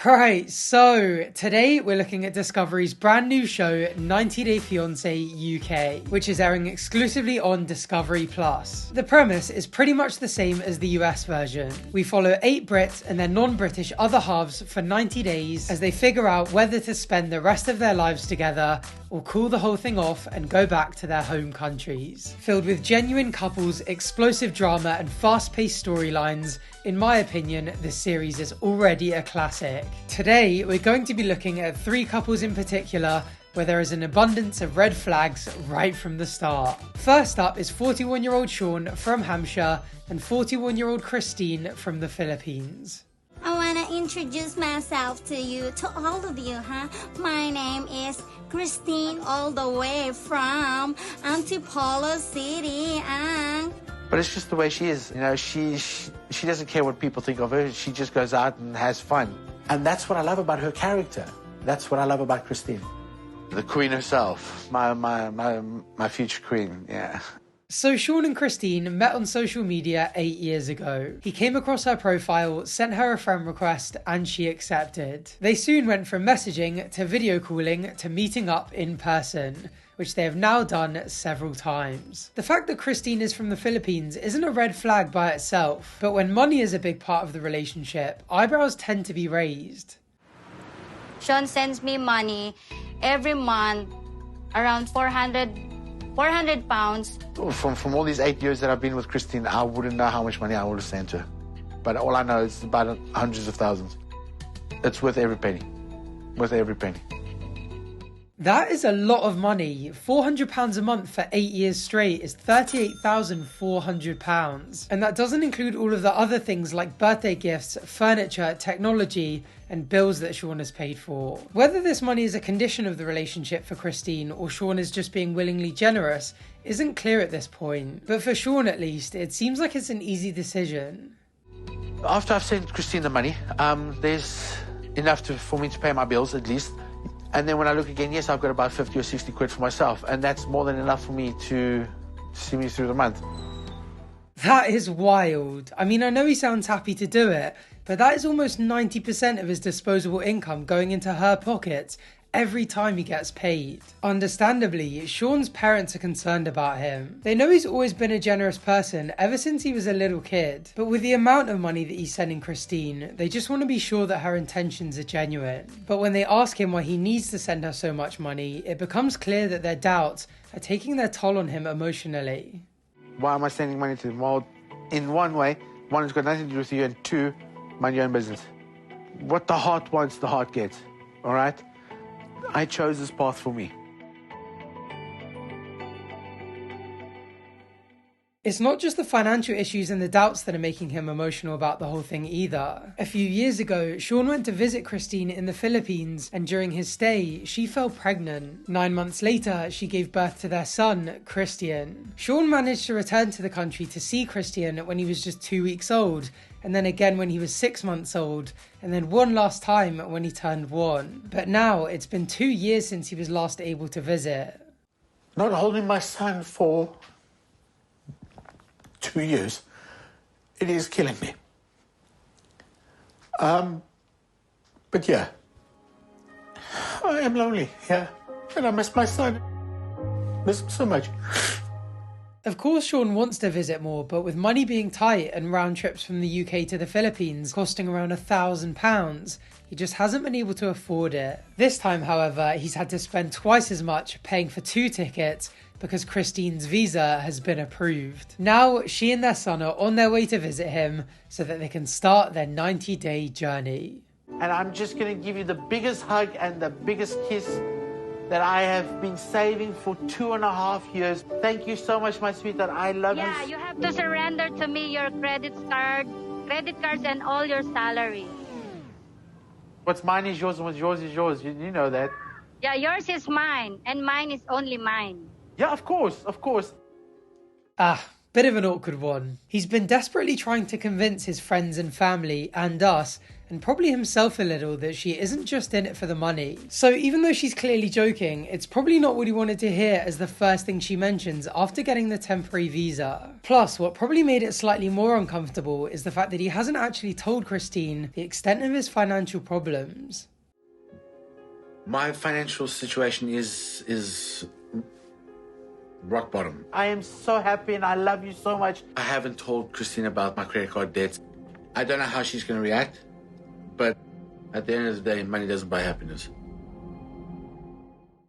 Right, so today we're looking at Discovery's brand new show 90 Day Fiancé UK, which is airing exclusively on Discovery Plus. The premise is pretty much the same as the US version. We follow 8 Brits and their non-British other halves for 90 days as they figure out whether to spend the rest of their lives together or cool the whole thing off and go back to their home countries. Filled with genuine couples, explosive drama and fast-paced storylines, in my opinion, this series is already a classic. Today, we're going to be looking at 3 couples in particular where there is an abundance of red flags right from the start. First up is 41-year-old Sean from Hampshire and 41-year-old Christine from the Philippines. I want to introduce myself to you, to all of you, My name is Christine, all the way from Antipolo City, But it's just the way she is. You know, she doesn't care what people think of her. She just goes out and has fun. And that's what I love about her character. That's what I love about Christine. The queen herself, my future queen, yeah. So Sean and Christine met on social media 8 years ago. He came across her profile, sent her a friend request, and she accepted. They soon went from messaging to video calling to meeting up in person, which they have now done several times. The fact that Christine is from the Philippines isn't a red flag by itself, but when money is a big part of the relationship, eyebrows tend to be raised. Sean sends me money every month, around 400 pounds. From all these 8 years that I've been with Christine, I wouldn't know how much money I would have sent her. But all I know is about hundreds of thousands. It's worth every penny. Worth every penny. That is a lot of money. £400 a month for 8 years straight is £38,400. And that doesn't include all of the other things like birthday gifts, furniture, technology, and bills that Sean has paid for. Whether this money is a condition of the relationship for Christine or Sean is just being willingly generous isn't clear at this point. But for Sean at least, it seems like it's an easy decision. After I've sent Christine the money, there's enough for me to pay my bills at least. And then when I look again, yes, I've got about 50 or 60 quid for myself. And that's more than enough for me to see me through the month. That is wild. I mean, I know he sounds happy to do it, but that is almost 90% of his disposable income going into her pockets every time he gets paid. Understandably, Sean's parents are concerned about him. They know he's always been a generous person ever since he was a little kid, but with the amount of money that he's sending Christine, they just want to be sure that her intentions are genuine. But when they ask him why he needs to send her so much money, it becomes clear that their doubts are taking their toll on him emotionally. Why am I sending money to them? Well, in one way, one, it's got nothing to do with you, and two, mind your own business. What the heart wants, the heart gets, all right? I chose this path for me. It's not just the financial issues and the doubts that are making him emotional about the whole thing either. A few years ago, Sean went to visit Christine in the Philippines, and during his stay, she fell pregnant. 9 months later, she gave birth to their son, Christian. Sean managed to return to the country to see Christian when he was just 2 weeks old, and then again when he was 6 months old, and then one last time when he turned 1. But now, it's been 2 years since he was last able to visit. Not holding my son for 2 years, it is killing me. But yeah, I am lonely, yeah, and I miss my son. Miss him so much. Of course Sean wants to visit more, but with money being tight and round trips from the UK to the Philippines costing around £1,000, he just hasn't been able to afford it. This time, however, he's had to spend twice as much paying for 2 tickets because Christine's visa has been approved. Now, she and their son are on their way to visit him so that they can start their 90-day journey. And I'm just going to give you the biggest hug and the biggest kiss that I have been saving for 2.5 years. Thank you so much, my sweetheart. I love you. Yeah, you have to surrender to me your credit cards and all your salary. What's mine is yours and what's yours is yours. You know that. Yeah, yours is mine and mine is only mine. Yeah, of course, of course. Bit of an awkward one. He's been desperately trying to convince his friends and family and us and probably himself a little, that she isn't just in it for the money. So even though she's clearly joking, it's probably not what he wanted to hear as the first thing she mentions after getting the temporary visa. Plus, what probably made it slightly more uncomfortable is the fact that he hasn't actually told Christine the extent of his financial problems. My financial situation is rock bottom. I am so happy and I love you so much. I haven't told Christine about my credit card debts. I don't know how she's going to react, but at the end of the day, money doesn't buy happiness.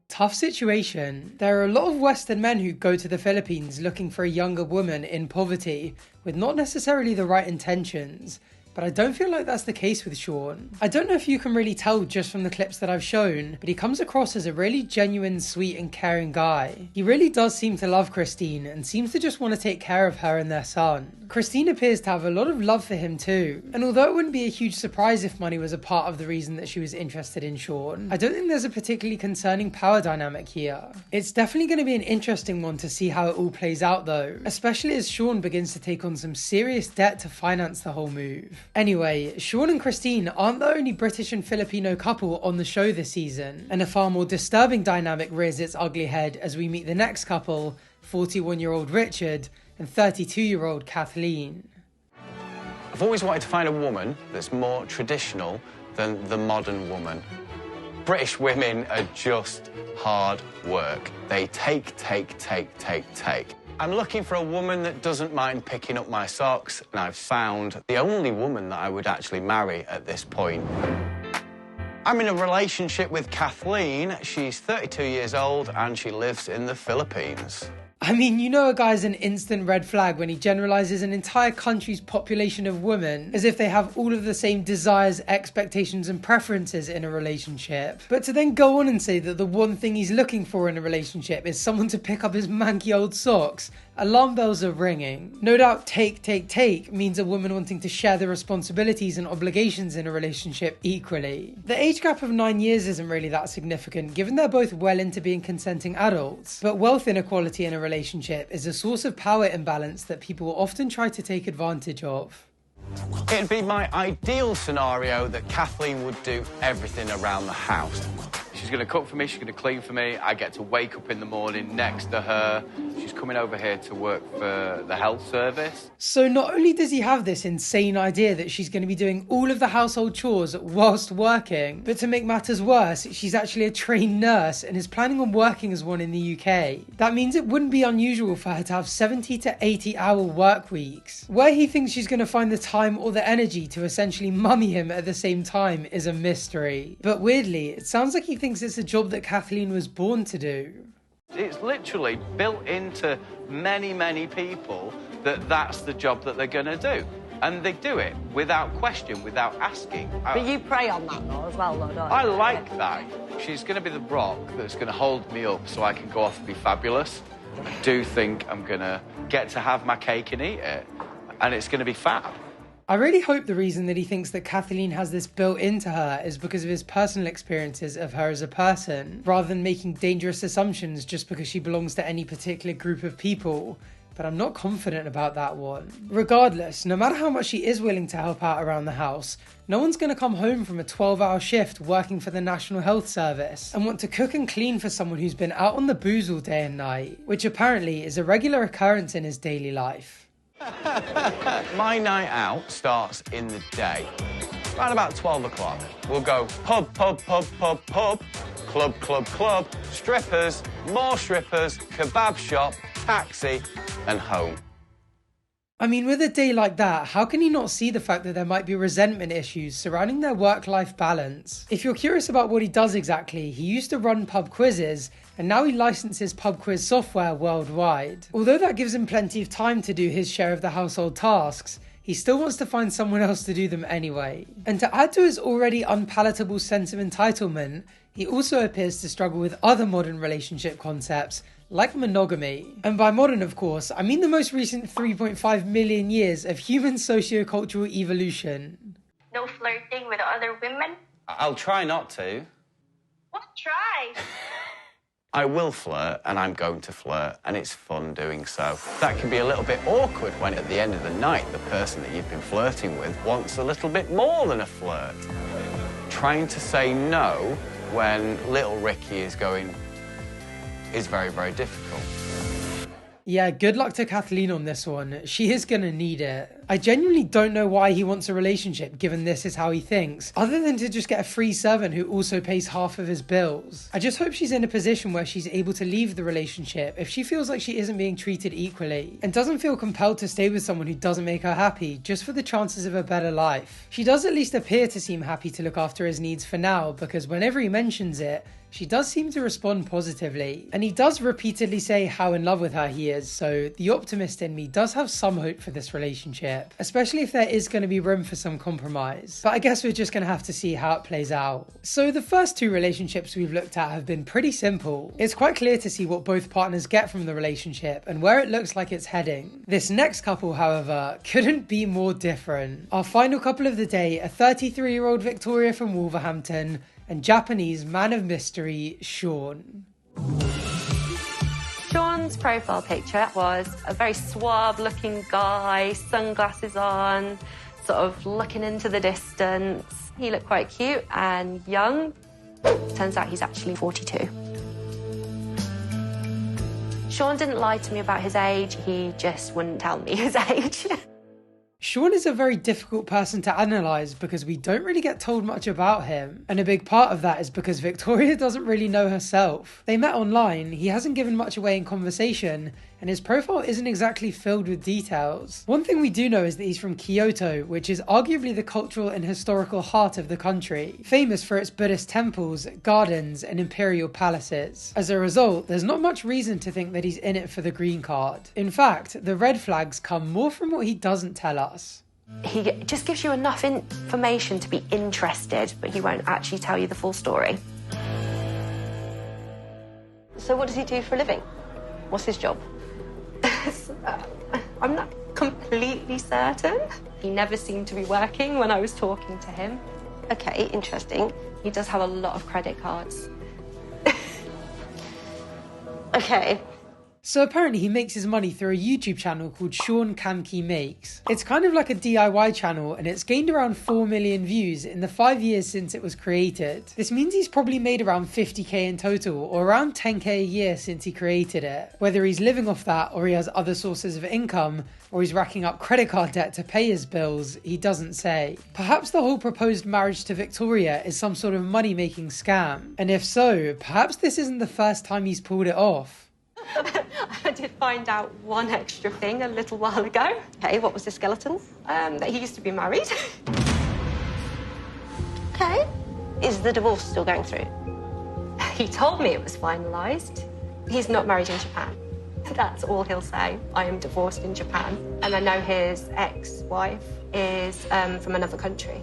Tough situation. There are a lot of Western men who go to the Philippines looking for a younger woman in poverty with not necessarily the right intentions. But I don't feel like that's the case with Sean. I don't know if you can really tell just from the clips that I've shown, but he comes across as a really genuine, sweet and caring guy. He really does seem to love Christine and seems to just want to take care of her and their son. Christine appears to have a lot of love for him too, and although it wouldn't be a huge surprise if money was a part of the reason that she was interested in Sean, I don't think there's a particularly concerning power dynamic here. It's definitely going to be an interesting one to see how it all plays out though, especially as Sean begins to take on some serious debt to finance the whole move. Anyway, Sean and Christine aren't the only British and Filipino couple on the show this season, and a far more disturbing dynamic rears its ugly head as we meet the next couple, 41-year-old Richard and 32-year-old Kathleen. I've always wanted to find a woman that's more traditional than the modern woman. British women are just hard work. They take. I'm looking for a woman that doesn't mind picking up my socks, and I've found the only woman that I would actually marry at this point. I'm in a relationship with Kathleen. She's 32 years old and she lives in the Philippines. I mean, you know a guy's an instant red flag when he generalises an entire country's population of women as if they have all of the same desires, expectations and preferences in a relationship. But to then go on and say that the one thing he's looking for in a relationship is someone to pick up his manky old socks, alarm bells are ringing. No doubt take means a woman wanting to share the responsibilities and obligations in a relationship equally. The age gap of 9 years isn't really that significant given they're both well into being consenting adults, but wealth inequality in a relationship is a source of power imbalance that people often try to take advantage of. It'd be my ideal scenario that Kathleen would do everything around the house. She's going to cook for me, she's going to clean for me, I get to wake up in the morning next to her. She's coming over here to work for the health service. So not only does he have this insane idea that she's going to be doing all of the household chores whilst working, but to make matters worse, she's actually a trained nurse and is planning on working as one in the UK. That means it wouldn't be unusual for her to have 70 to 80 hour work weeks. Where he thinks she's going to find the time or the energy to essentially mummy him at the same time is a mystery. But weirdly, it sounds like he thinks it's a job that Kathleen was born to do. It's literally built into many people that that's the job that they're going to do. And they do it without question, without asking. But you prey on that though as well, though, don't you? I like that. She's going to be the rock that's going to hold me up so I can go off and be fabulous. I do think I'm going to get to have my cake and eat it. And it's going to be fab. I really hope the reason that he thinks that Kathleen has this built into her is because of his personal experiences of her as a person, rather than making dangerous assumptions just because she belongs to any particular group of people. But I'm not confident about that one. Regardless, no matter how much she is willing to help out around the house, no one's going to come home from a 12-hour shift working for the National Health Service and want to cook and clean for someone who's been out on the booze all day and night, which apparently is a regular occurrence in his daily life. My night out starts in the day, around about 12 o'clock. We'll go pub, club, strippers, more strippers, kebab shop, taxi, and home. I mean, with a day like that, how can you not see the fact that there might be resentment issues surrounding their work-life balance? If you're curious about what he does exactly, he used to run pub quizzes, and now he licenses pub quiz software worldwide. Although that gives him plenty of time to do his share of the household tasks, he still wants to find someone else to do them anyway. And to add to his already unpalatable sense of entitlement, he also appears to struggle with other modern relationship concepts, like monogamy. And by modern, of course, I mean the most recent 3.5 million years of human socio-cultural evolution. No flirting with other women? I'll try not to. What try? I will flirt, and I'm going to flirt, and it's fun doing so. That can be a little bit awkward when, at the end of the night, the person that you've been flirting with wants a little bit more than a flirt. Trying to say no when little Ricky is going is very, very difficult. Yeah, good luck to Kathleen on this one. She is gonna need it. I genuinely don't know why he wants a relationship, given this is how he thinks, other than to just get a free servant who also pays half of his bills. I just hope she's in a position where she's able to leave the relationship if she feels like she isn't being treated equally, and doesn't feel compelled to stay with someone who doesn't make her happy, just for the chances of a better life. She does at least appear to seem happy to look after his needs for now, because whenever he mentions it, she does seem to respond positively, and he does repeatedly say how in love with her he is, so the optimist in me does have some hope for this relationship, especially if there is going to be room for some compromise. But I guess we're just going to have to see how it plays out. So the first two relationships we've looked at have been pretty simple. It's quite clear to see what both partners get from the relationship and where it looks like it's heading. This next couple, however, couldn't be more different. Our final couple of the day, a 33-year-old Victoria from Wolverhampton and Japanese man of mystery, Sean. Sean's profile picture was a very suave-looking guy, sunglasses on, sort of looking into the distance. He looked quite cute and young. Turns out he's actually 42. Sean didn't lie to me about his age, he just wouldn't tell me his age. Sean is a very difficult person to analyse because we don't really get told much about him, and a big part of that is because Victoria doesn't really know herself. They met online, he hasn't given much away in conversation, and his profile isn't exactly filled with details. One thing we do know is that he's from Kyoto, which is arguably the cultural and historical heart of the country, famous for its Buddhist temples, gardens, and imperial palaces. As a result, there's not much reason to think that he's in it for the green card. In fact, the red flags come more from what he doesn't tell us. He just gives you enough information to be interested, but he won't actually tell you the full story. So what does he do for a living? What's his job? I'm not completely certain. He never seemed to be working when I was talking to him. Okay, interesting. He does have a lot of credit cards. Okay. So apparently he makes his money through a YouTube channel called Sean Kamki Makes. It's kind of like a DIY channel, and it's gained around 4 million views in the 5 years since it was created. This means he's probably made around 50k in total, or around 10k a year since he created it. Whether he's living off that, or he has other sources of income, or he's racking up credit card debt to pay his bills, he doesn't say. Perhaps the whole proposed marriage to Victoria is some sort of money-making scam, and if so, perhaps this isn't the first time he's pulled it off. I did find out one extra thing a little while ago. Okay, what was the skeleton? That he used to be married. Okay. Is the divorce still going through? He told me it was finalised. He's not married in Japan. That's all he'll say. I am divorced in Japan. And I know his ex-wife is from another country.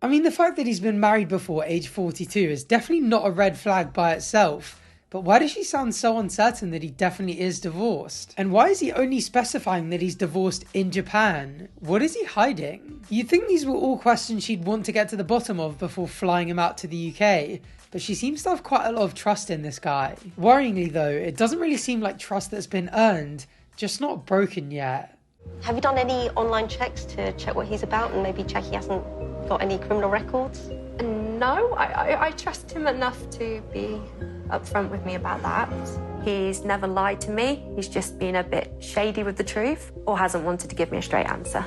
I mean, the fact that he's been married before age 42 is definitely not a red flag by itself. But why does she sound so uncertain that he definitely is divorced? And why is he only specifying that he's divorced in Japan? What is he hiding? You'd think these were all questions she'd want to get to the bottom of before flying him out to the UK, but she seems to have quite a lot of trust in this guy. Worryingly though, it doesn't really seem like trust that's been earned, just not broken yet. Have you done any online checks to check what he's about and maybe check he hasn't got any criminal records? No, I trust him enough to be upfront with me about that. He's never lied to me. He's just been a bit shady with the truth or hasn't wanted to give me a straight answer.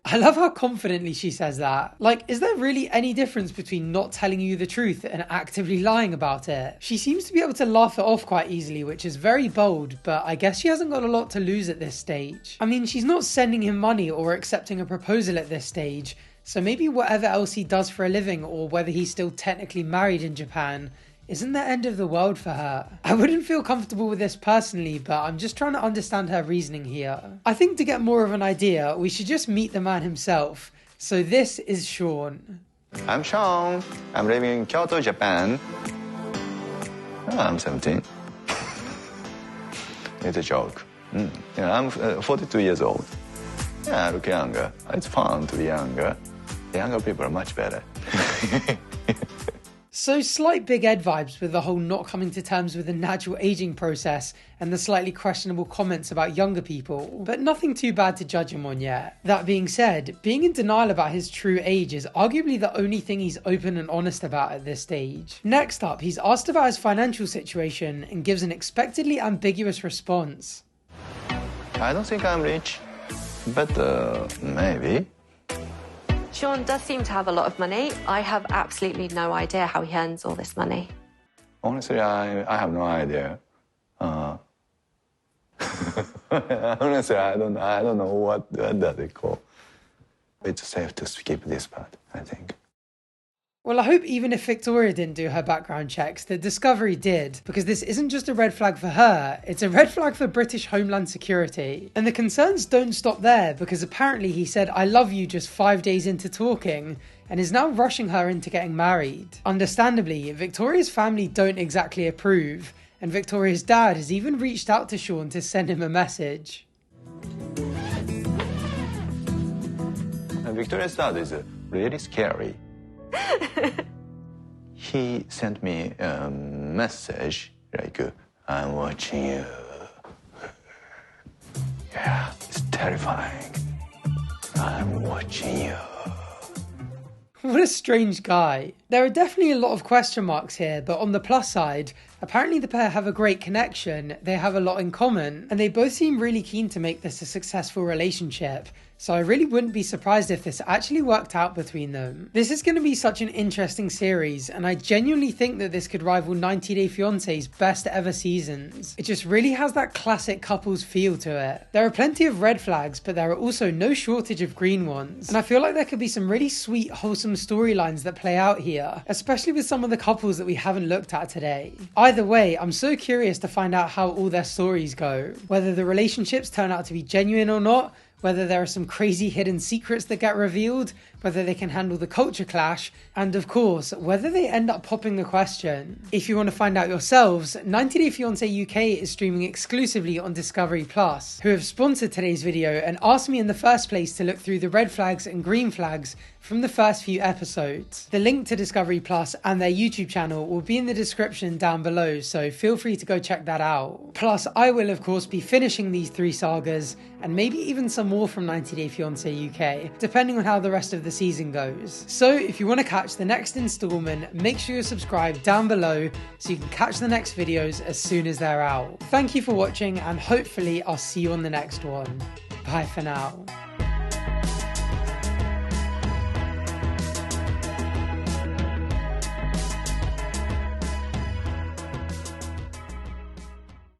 I love how confidently she says that. Like, is there really any difference between not telling you the truth and actively lying about it? She seems to be able to laugh it off quite easily, which is very bold, but I guess she hasn't got a lot to lose at this stage. I mean, she's not sending him money or accepting a proposal at this stage, so maybe whatever else he does for a living, or whether he's still technically married in Japan, isn't the end of the world for her. I wouldn't feel comfortable with this personally, but I'm just trying to understand her reasoning here. I think to get more of an idea, we should just meet the man himself. So this is Sean. I'm Sean. I'm living in Kyoto, Japan. I'm 17. It's a joke. I'm 42 years old. Yeah, I look younger. It's fun to be younger. The younger people are much better. So slight Big Ed vibes with the whole not coming to terms with the natural aging process and the slightly questionable comments about younger people, but nothing too bad to judge him on yet. That being said, being in denial about his true age is arguably the only thing he's open and honest about at this stage. Next up, he's asked about his financial situation and gives an expectedly ambiguous response. I don't think I'm rich, but maybe. Sean does seem to have a lot of money. I have absolutely no idea how he earns all this money. Honestly, I have no idea. Honestly, I don't know what does it call. It's safe to skip this part, I think. Well, I hope even if Victoria didn't do her background checks, that Discovery did, because this isn't just a red flag for her, it's a red flag for British Homeland Security. And the concerns don't stop there, because apparently he said "I love you" just 5 days into talking, and is now rushing her into getting married. Understandably, Victoria's family don't exactly approve, and Victoria's dad has even reached out to Sean to send him a message. And Victoria's dad is really scary. He sent me a message like, "I'm watching you." Yeah, it's terrifying. I'm watching you. What a strange guy. There are definitely a lot of question marks here, but on the plus side, apparently the pair have a great connection, they have a lot in common, and they both seem really keen to make this a successful relationship. So I really wouldn't be surprised if this actually worked out between them. This is going to be such an interesting series, and I genuinely think that this could rival 90 Day Fiancé's best ever seasons. It just really has that classic couples feel to it. There are plenty of red flags, but there are also no shortage of green ones. And I feel like there could be some really sweet, wholesome storylines that play out here, especially with some of the couples that we haven't looked at today. Either way, I'm so curious to find out how all their stories go, whether the relationships turn out to be genuine or not, whether there are some crazy hidden secrets that get revealed, whether they can handle the culture clash, and of course, whether they end up popping the question. If you want to find out yourselves, 90 Day Fiancé UK is streaming exclusively on Discovery+, who have sponsored today's video and asked me in the first place to look through the red flags and green flags from the first few episodes. The link to Discovery+ and their YouTube channel will be in the description down below, so feel free to go check that out. Plus, I will of course be finishing these 3 sagas, and maybe even some more from 90 Day Fiancé UK, depending on how the rest of the season goes. So if you want to catch the next installment, make sure you're subscribed down below so you can catch the next videos as soon as they're out. Thank you for watching, and hopefully I'll see you on the next one. Bye for now.